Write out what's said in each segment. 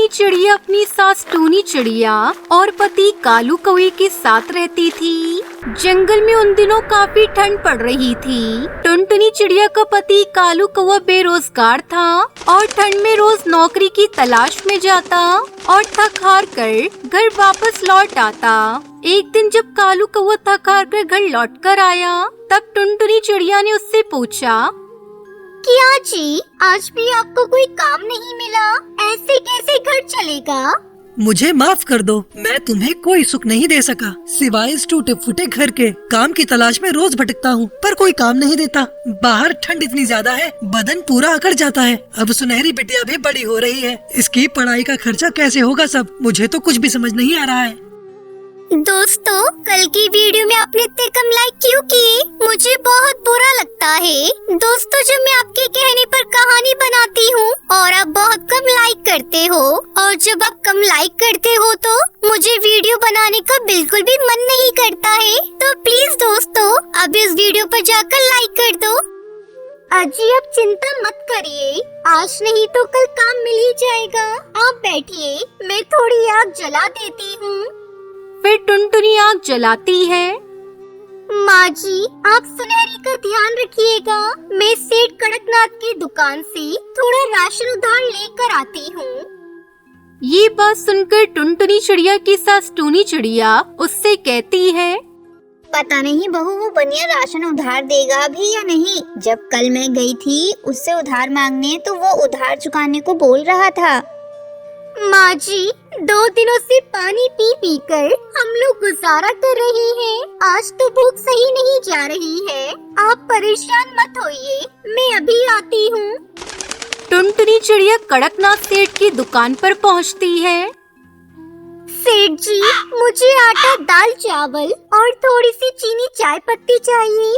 टुनटुनी चिड़िया अपनी सास टूनी चिड़िया और पति कालू कौवे के साथ रहती थी। जंगल में उन दिनों काफी ठंड पड़ रही थी। टुनटुनी चिड़िया का पति कालू कौवा बेरोजगार था और ठंड में रोज नौकरी की तलाश में जाता और थक हार कर घर वापस लौट आता। एक दिन जब कालू कौवा थक हार कर घर लौट कर आया, तब टुनटुनी चिड़िया ने उससे पूछा, क्या जी, आज भी आपको कोई काम नहीं मिला? ऐसे कैसे घर चलेगा? मुझे माफ कर दो, मैं तुम्हें कोई सुख नहीं दे सका, सिवाय इस टूटे फूटे घर के। काम की तलाश में रोज भटकता हूँ, पर कोई काम नहीं देता। बाहर ठंड इतनी ज्यादा है, बदन पूरा अकड़ जाता है। अब सुनहरी बिटिया भी बड़ी हो रही है, इसकी पढ़ाई का खर्चा कैसे होगा सब? मुझे तो कुछ भी समझ नहीं आ रहा है। दोस्तों, कल की वीडियो में आपने इतने कम लाइक क्यों किए? मुझे बहुत बुरा लगता है। दोस्तों, जब मैं आपके कहने पर कहानी बनाती हूँ और आप बहुत कम लाइक करते हो, और जब आप कम लाइक करते हो तो मुझे वीडियो बनाने का बिल्कुल भी मन नहीं करता है। तो प्लीज दोस्तों, अब इस वीडियो पर जाकर लाइक कर दो। अजी, आप चिंता मत करिए, आज नहीं तो कल काम मिल ही जाएगा। आप बैठिए, मैं थोड़ी आग जला देती हूँ। फिर टुनटुनी आग जलाती है। माँ जी, आप सुनहरी का ध्यान रखिएगा। मैं सेठ कड़कनाथ की दुकान से थोड़ा राशन उधार लेकर आती हूँ। ये बात सुनकर टुनटुनी चिड़िया की सास टूनी चिड़िया उससे कहती है, पता नहीं बहू, वो बनिया राशन उधार देगा भी या नहीं। जब कल मैं गई थी उससे उधार मांगने, तो वो उधार चुकाने को बोल रहा था। माँ जी, 2 दिनों से पानी पी पी कर हम लोग गुजारा कर रहे हैं। आज तो भूख सही नहीं जा रही है। आप परेशान मत होइए, मैं अभी आती हूँ। टुनटुनी चिड़िया कड़कनाथ सेठ की दुकान पर पहुँचती है। सेठ जी, मुझे आटा, दाल, चावल और थोड़ी सी चीनी चाय पत्ती चाहिए।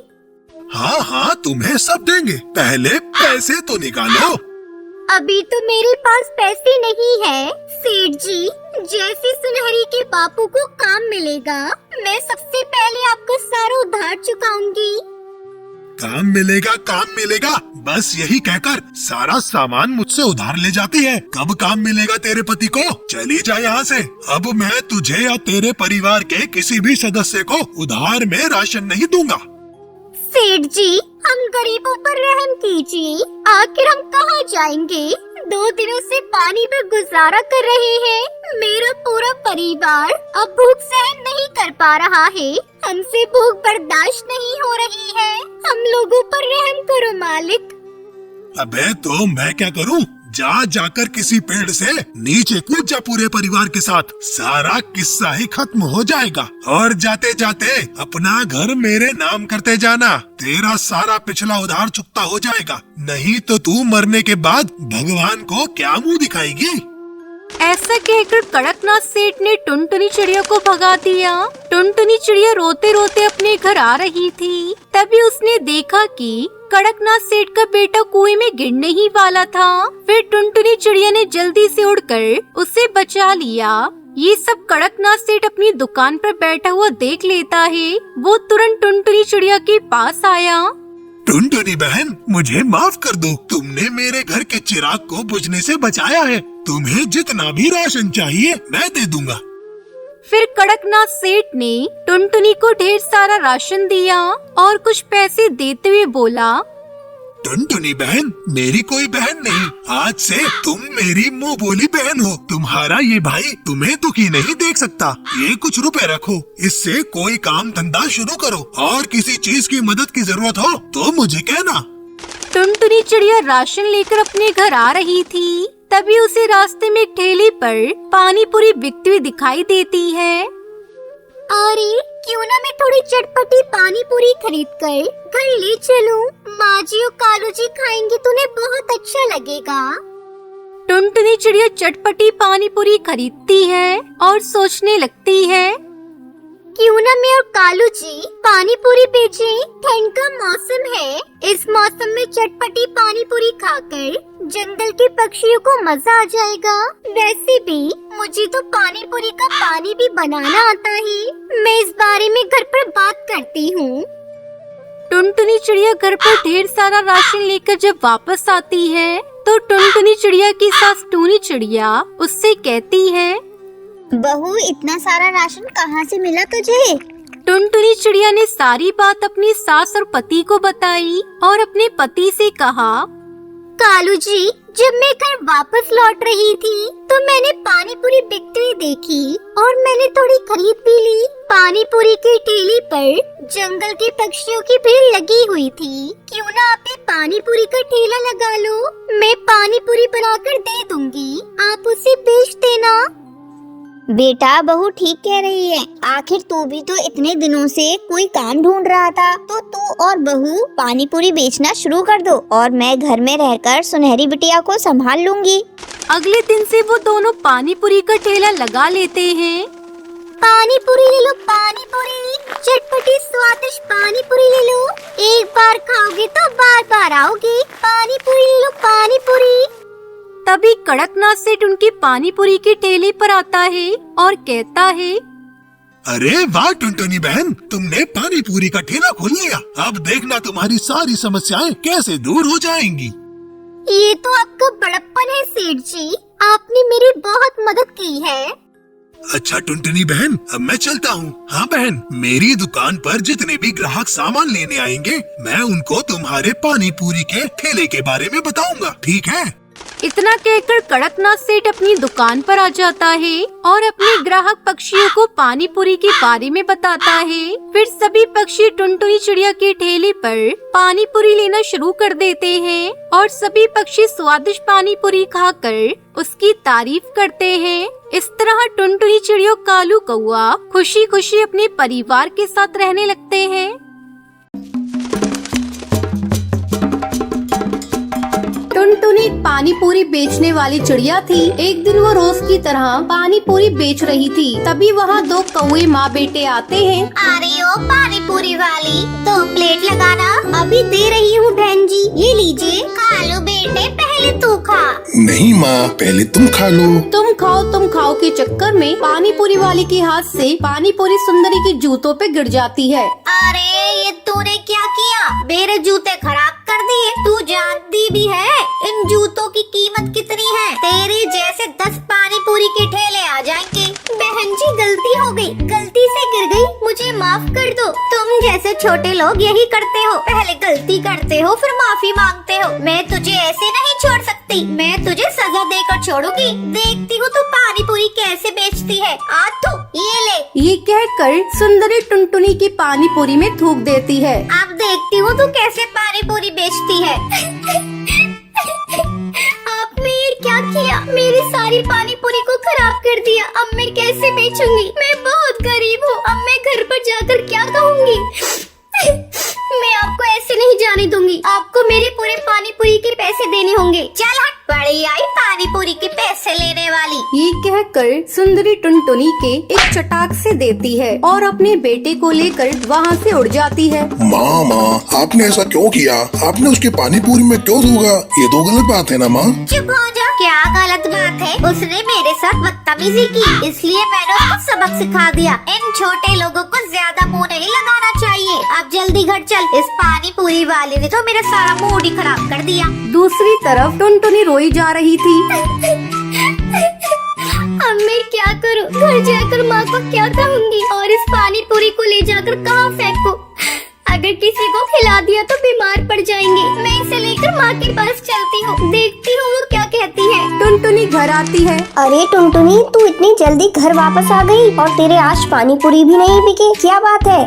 हाँ हाँ, तुम्हें सब देंगे, पहले पैसे तो निकालो। अभी तो मेरे पास पैसे नहीं है सेठ जी। जैसे सुनहरी के बापू को काम मिलेगा, मैं सबसे पहले आपका सारा उधार चुकाऊंगी। काम मिलेगा, काम मिलेगा, बस यही कहकर सारा सामान मुझसे उधार ले जाती है। कब काम मिलेगा तेरे पति को? चली जा यहाँ से। अब मैं तुझे या तेरे परिवार के किसी भी सदस्य को उधार में राशन नहीं दूंगा। सेठ जी, हम गरीबों पर रहम कीजिए। आखिर हम कहाँ जाएंगे? 2 दिनों से पानी में गुजारा कर रहे हैं। मेरा पूरा परिवार अब भूख सहन नहीं कर पा रहा है। हमसे भूख बर्दाश्त नहीं हो रही है। हम लोगों पर रहम करो मालिक। अबे तो मैं क्या करूं? जाकर किसी पेड़ से नीचे कूद जा पूरे परिवार के साथ। सारा किस्सा ही खत्म हो जाएगा। और जाते जाते अपना घर मेरे नाम करते जाना। तेरा सारा पिछला उधार चुकता हो जाएगा। नहीं तो तू मरने के बाद भगवान को क्या मुंह दिखाएगी? ऐसा कहकर कड़कनाथ सेठ ने टुनटुनी चिड़िया को भगा दिया। टुनटुनी चिड़िया रोते रोते अपने घर आ रही थी। तभी उसने देखा कि कड़कनाथ सेठ का बेटा कुएं में गिरने ही वाला था। फिर टुनटुनी चिड़िया ने जल्दी से उड़कर उसे बचा लिया। ये सब कड़कनाथ सेठ अपनी दुकान पर बैठा हुआ देख लेता है। वो तुरंत टुनटुनी चिड़िया के पास आया। टुनटुनी बहन, मुझे माफ कर दो। तुमने मेरे घर के चिराग को बुझने से बचाया है। तुम्हें जितना भी राशन चाहिए मैं दे दूंगा। फिर कड़कनाथ सेठ ने टुनटुनी को ढेर सारा राशन दिया और कुछ पैसे देते हुए बोला, टुनटुनी बहन, मेरी कोई बहन नहीं। आज से तुम मेरी मुंह बोली बहन हो। तुम्हारा ये भाई तुम्हें दुखी नहीं देख सकता। ये कुछ रुपए रखो, इससे कोई काम धंधा शुरू करो। और किसी चीज की मदद की जरूरत हो तो मुझे कहना। टुनटुनी चिड़िया राशन लेकर अपने घर आ रही थी। तभी उसे रास्ते में एक ठेले पर पानी पूरी बिकती हुई दिखाई देती है। अरे, क्यों ना मैं थोड़ी चटपटी पानी पूरी खरीद कर घर ले चलूं? माँ जी और कालू जी खाएंगे तो उन्हें बहुत अच्छा लगेगा। टुनटुनी चिड़िया चटपटी पानी पूरी खरीदती है और सोचने लगती है, क्यों ना मैं और कालू जी पानी पूरी बेचें? ठंड का मौसम है। इस मौसम में चटपटी पानी पूरी खाकर जंगल के पक्षियों को मजा आ जाएगा। वैसे भी मुझे तो पानी पूरी का पानी भी बनाना आता है। मैं इस बारे में घर पर बात करती हूँ। टुनटुनी चिड़िया घर पर ढेर सारा राशन लेकर जब वापस आती है तो टुनटुनी चिड़िया की सास टूनी चिड़िया उससे कहती है, बहू इतना सारा राशन कहाँ से मिला तुझे? टुनटुनी चिड़िया ने सारी बात अपनी सास और पति को बताई और अपने पति से कहा, कालू जी, जब मैं घर वापस लौट रही थी तो मैंने पानी पूरी बिकती हुई देखी और मैंने थोड़ी खरीद भी ली। पानी पूरी की ठेली पर जंगल के पक्षियों की भीड़ लगी हुई थी। क्यों ना आप भी पानी पूरी का ठेला लगा लो, मैं पानी पूरी बनाकर दे दूंगी, आप उसे बेच देना। बेटा, बहू ठीक कह रही है। आखिर तू भी तो इतने दिनों से कोई काम ढूंढ रहा था, तो तू और बहू पानी पूरी बेचना शुरू कर दो और मैं घर में रहकर सुनहरी बिटिया को संभाल लूंगी। अगले दिन से वो दोनों पानी पूरी का ठेला लगा लेते हैं। पानी पूरी ले लो, पानी पूरी, चटपटी स्वादिष्ट पानी पूरी ले लो। एक बार खाओगे तो बार बार आओगे। पानी पूरी ले लो, पानी पूरी। तभी कड़कनाथ सेठ उनकी पानी पूरी की ठेले पर आता है और कहता है, अरे वाह टुनटुनी बहन, तुमने पानी पूरी का ठेला खोल लिया। अब देखना तुम्हारी सारी समस्याएं कैसे दूर हो जाएंगी। ये तो आपका बड़प्पन है सेठ जी, आपने मेरी बहुत मदद की है। अच्छा टुनटुनी बहन, अब मैं चलता हूँ। हाँ बहन, मेरी दुकान पर जितने भी ग्राहक सामान लेने आएंगे, मैं उनको तुम्हारे पानी पूरी के ठेले के बारे में बताऊंगा, ठीक है? इतना कहकर कड़कनाथ सेठ अपनी दुकान पर आ जाता है और अपने ग्राहक पक्षियों को पानी पूरी के बारे में बताता है। फिर सभी पक्षी टुनटुनी चिड़िया के ठेले पर पानी पूरी लेना शुरू कर देते हैं और सभी पक्षी स्वादिष्ट पानी पूरी खाकर उसकी तारीफ करते हैं। इस तरह टुनटुनी चिड़िया कालू कौआ खुशी खुशी अपने परिवार के साथ रहने लगते हैं। टुनटुनी एक पानी पूरी बेचने वाली चिड़िया थी। एक दिन वो रोज की तरह पानी पूरी बेच रही थी। तभी वहाँ दो कौवे माँ बेटे आते हैं। अरे ओ पानी पूरी वाली, 2 प्लेट लगाना, अभी दे रही हूँ बहन जी, ये लीजिए। खा लो बेटे, पहले तू खा। नहीं माँ, पहले तुम खा लो। तुम खाओ के चक्कर में पानी पूरी वाली के हाथ से पानी पूरी सुंदरी के जूतों पे गिर जाती है। अरे ये तूने क्या किया? मेरे जूते खराब कर दिए। तू जानती भी है इन जूतों की कीमत कितनी है? तेरे जैसे 10 पानी पूरी के ठेले आ जाएंगे। बहन जी गलती हो गई, गलती से गिर गई, मुझे माफ कर दो। तुम जैसे छोटे लोग यही करते हो, पहले गलती करते हो फिर माफी मांगते हो। मैं तुझे ऐसे नहीं छोड़ सकती, मैं तुझे सजा देकर छोड़ूंगी। देखती हूँ तू पानी पूरी कैसे बेचती है। आज तू ये ले। ये कहकर सुंदरी टुनटुनी की पानी पूरी में थूक देती है। अब देखती हूँ तू कैसे पानी पूरी बेचती है। आपने ये क्या किया? मेरी सारी पानी पूरी को खराब कर दिया। अब मैं कैसे बेचूंगी? मैं बहुत गरीब हूँ, अब मैं घर पर जाकर क्या कहूँगी? मैं आपको ऐसे नहीं जाने दूंगी। आपको मेरे पूरे पानी पूरी के पैसे देने होंगे। चल हट, बड़ी आई पानी पूरी के पैसे लेने वाली। ये कहकर सुंदरी टुनटुनी के एक चटाक से देती है और अपने बेटे को लेकर वहाँ से उड़ जाती है। माँ, आपने ऐसा क्यों किया? आपने उसकी पानी पूरी में क्यों थूका? ये तो गलत बात है ना माँ। चुप हो जा। क्या गलत बात है? उसने मेरे साथ बदतमीजी की, इसलिए मैंने उसको सबक सिखा दिया। इन छोटे लोगों को ज्यादा मुँह नहीं लगाना चाहिए। अब जल्दी घर चल, इस पानी पूरी वाले ने तो मेरा सारा मूड ही खराब कर दिया। दूसरी तरफ टुनटुनी रोई जा रही थी। अब मैं क्या करूं? घर जाकर माँ को क्या कहूँगी और इस पानी पूरी को ले जाकर कहाँ फेंकूं? अगर किसी को खिला दिया तो बीमार पड़ जाएंगे। मैं इसे लेकर माँ के पास चलती हूँ, देखती हूँ वो क्या कहती है। टुनटुनी घर आती है। अरे टुनटुनी, तू इतनी जल्दी घर वापस आ गई और तेरे आज पानी पूरी भी नहीं बिके, क्या बात है?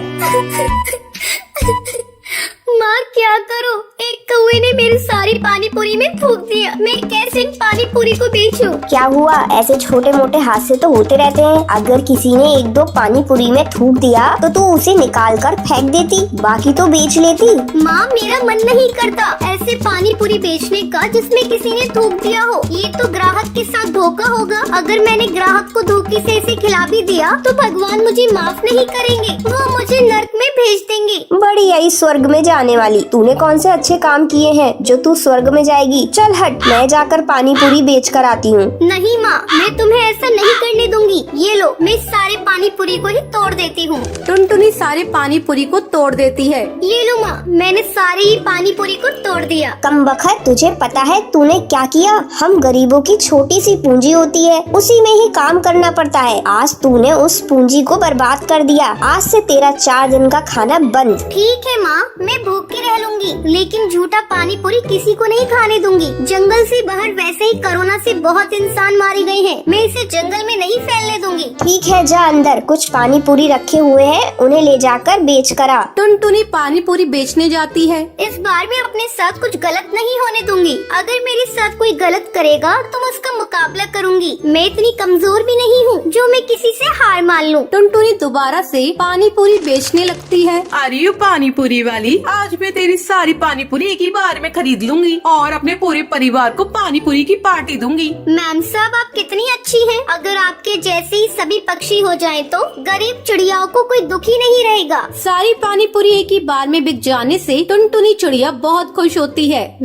माँ क्या करूँ? एक कौवे ने मेरी सारी पानी पूरी में थूक दिया। मैं कैसे इन पानी पूरी को बेचूं? क्या हुआ? ऐसे छोटे मोटे हादसे तो होते रहते हैं। अगर किसी ने 1-2 पानी पूरी में थूक दिया तो तू उसे निकाल कर फेंक देती, बाकी तो बेच लेती। माँ मेरा मन नहीं करता ऐसे पानी पूरी बेचने का जिसमें किसी ने थूक दिया हो। ये तो ग्राहक के साथ धोखा होगा। अगर मैंने ग्राहक को धोखे से इसे खिला भी दिया तो भगवान मुझे माफ नहीं करेंगे, वो मुझे नर्क में भेज देंगे। बड़ी आई स्वर्ग में जाने आने वाली। तूने कौन से अच्छे काम किए हैं जो तू स्वर्ग में जाएगी? चल हट, मैं जाकर पानी पूरी बेच कर आती हूँ। नहीं माँ, मैं तुम्हें ऐसा नहीं करने दूंगी। ये लो, मैं सारे पानी पूरी को ही तोड़ देती हूँ। टुनटुनी सारे पानी पूरी को तोड़ देती है। ये लो माँ, मैंने सारे ही पानी पूरी को तोड़ दिया। कमबख्त, तुझे पता है तूने क्या किया? हम गरीबों की छोटी सी पूंजी होती है, उसी में ही काम करना पड़ता है। आज तूने उस पूंजी को बर्बाद कर दिया। आज से तेरा 4 दिन का खाना बंद। ठीक है माँ, मैं भूखी रह लूंगी, लेकिन झूठा पानी पूरी किसी को नहीं खाने दूंगी। जंगल से बाहर वैसे ही कोरोना से बहुत इंसान मारे गए हैं, मैं इसे जंगल में नहीं फैलने दूंगी। ठीक है, जा अंदर, कुछ पानी पूरी रखे हुए हैं, उन्हें ले जाकर बेच कर आ। टुनटुनी पानी पूरी बेचने जाती है। इस बार मैं अपने साथ कुछ गलत नहीं होने दूंगी। अगर मेरे साथ कोई गलत करेगा तो मैं उसका मुकाबला करूंगी। मैं इतनी कमजोर भी नहीं हूँ जो मैं किसी से हार मान लूँ। टुनटुनी दोबारा से पानी पूरी बेचने लगती है। अरे पानी पूरी वाली, आज मैं तेरी सारी पानी पूरी एक ही बार में खरीद लूंगी और अपने पूरे परिवार को पानी पूरी की पार्टी दूंगी। मैम साहब, आप कितनी अच्छी हैं। अगर आपके जैसे ही सभी पक्षी हो जाएं तो गरीब चिड़ियाओं को कोई दुखी नहीं रहेगा। सारी पानी पूरी एक ही बार में बिक जाने से टुनटुनी चिड़िया बहुत खुश होती है।